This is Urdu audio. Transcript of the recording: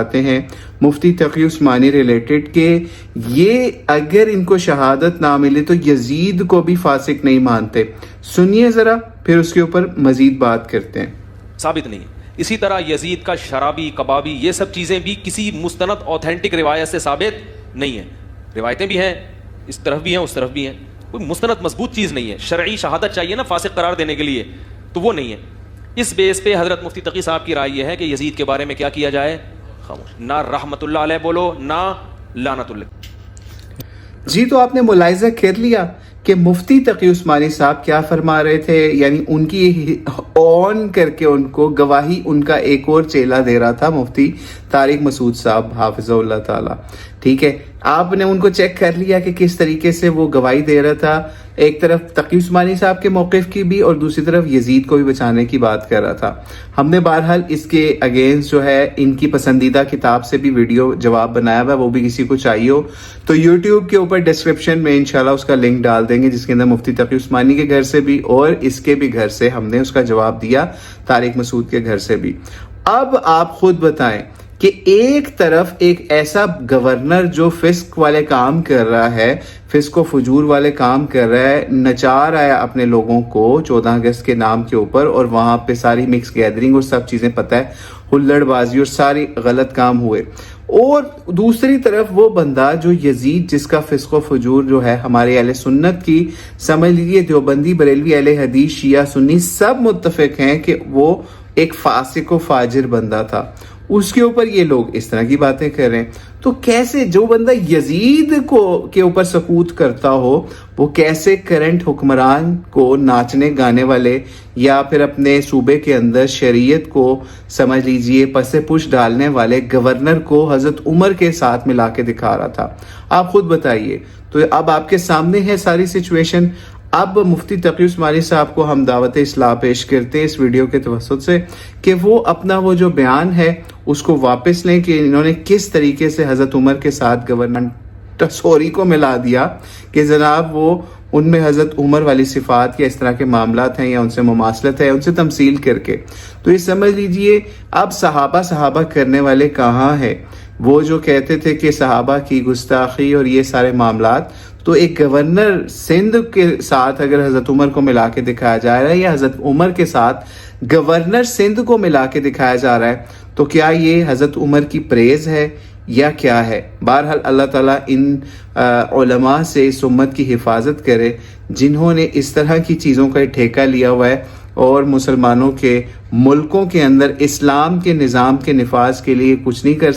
آتے ہیں مفتی تقی عثمانی ریلیٹڈ کہ یہ اگر ان کو شہادت نہ ملے تو یزید کو بھی فاسق نہیں مانتے. سنیے ذرا، پھر اس کے اوپر مزید بات کرتے ہیں. ثابت نہیں. اسی طرح یزید کا شرابی، کبابی، یہ سب چیزیں بھی کسی مستند اوتھینٹک روایت سے ثابت نہیں ہیں. روایتیں بھی ہیں، اس طرف بھی ہیں اس طرف بھی ہیں، کوئی مستند مضبوط چیز نہیں ہے. شرعی شہادت چاہیے نا فاسق قرار دینے کے لیے، تو وہ نہیں ہے. اس بیس پہ حضرت مفتی تقی صاحب کی رائے یہ ہے کہ یزید کے بارے میں کیا کیا جائے؟ خاموش. نہ رحمت اللہ علیہ بولو، نہ لعنت اللہ. جی تو آپ نے ملاحظہ کر لیا کہ مفتی تقی عثمانی صاحب کیا فرما رہے تھے. یعنی ان کی آن کر کے ان کو گواہی ان کا ایک اور چیلا دے رہا تھا مفتی طارق مسعود صاحب حافظ اللہ تعالی. ٹھیک ہے، آپ نے ان کو چیک کر لیا کہ کس طریقے سے وہ گواہی دے رہا تھا. ایک طرف تقی عثمانی صاحب کے موقف کی بھی اور دوسری طرف یزید کو بھی بچانے کی بات کر رہا تھا. ہم نے بہرحال اس کے اگینسٹ جو ہے ان کی پسندیدہ کتاب سے بھی ویڈیو جواب بنایا ہوا ہے، وہ بھی کسی کو چاہیے ہو تو یوٹیوب کے اوپر ڈسکرپشن میں انشاءاللہ اس کا لنک ڈال دیں گے، جس کے اندر مفتی تقی عثمانی کے گھر سے بھی اور اس کے بھی گھر سے ہم نے اس کا جواب دیا، طارق مسعود کے گھر سے بھی. اب آپ خود بتائیں کہ ایک طرف ایک ایسا گورنر جو فسق والے کام کر رہا ہے، فسق و فجور والے کام کر رہا ہے، نچا رہا ہے اپنے لوگوں کو 14 اگست کے نام کے اوپر، اور وہاں پہ ساری مکس گیدرنگ اور سب چیزیں پتہ ہے، ہلڑ بازی اور ساری غلط کام ہوئے. اور دوسری طرف وہ بندہ جو یزید، جس کا فسق و فجور جو ہے ہمارے اہل سنت کی سمجھ لیجیے دیوبندی، بریلوی، اہل حدیث، شیعہ، سنی سب متفق ہیں کہ وہ ایک فاسق و فاجر بندہ تھا. اس کے اوپر یہ لوگ اس طرح کی باتیں کر رہے ہیں. تو کیسے جو بندہ یزید کو کے اوپر سکوت کرتا ہو، وہ کیسے کرنٹ حکمران کو، ناچنے گانے والے یا پھر اپنے صوبے کے اندر شریعت کو سمجھ لیجئے پس پش ڈالنے والے گورنر کو حضرت عمر کے ساتھ ملا کے دکھا رہا تھا؟ آپ خود بتائیے. تو اب آپ کے سامنے ہے ساری سچویشن. اب مفتی تقی عثمانی صاحب کو ہم دعوت اصلاح پیش کرتے ہیں اس ویڈیو کے توسط سے کہ وہ اپنا وہ جو بیان ہے اس کو واپس لیں کہ انہوں نے کس طریقے سے حضرت عمر کے ساتھ گورنر ٹسوری کو ملا دیا کہ جناب وہ ان میں حضرت عمر والی صفات یا اس طرح کے معاملات ہیں یا ان سے مماثلت ہے، ان سے تمثیل کر کے. تو یہ سمجھ لیجئے اب صحابہ کرنے والے کہاں ہیں؟ وہ جو کہتے تھے کہ صحابہ کی گستاخی اور یہ سارے معاملات، تو ایک گورنر سندھ کے ساتھ اگر حضرت عمر کو ملا کے دکھایا جا رہا ہے یا حضرت عمر کے ساتھ گورنر سندھ کو ملا کے دکھایا جا رہا ہے، تو کیا یہ حضرت عمر کی پریز ہے یا کیا ہے؟ بہرحال اللہ تعالیٰ ان علماء سے اس امت کی حفاظت کرے جنہوں نے اس طرح کی چیزوں کا ٹھیکہ لیا ہوا ہے اور مسلمانوں کے ملکوں کے اندر اسلام کے نظام کے نفاذ کے لیے کچھ نہیں کر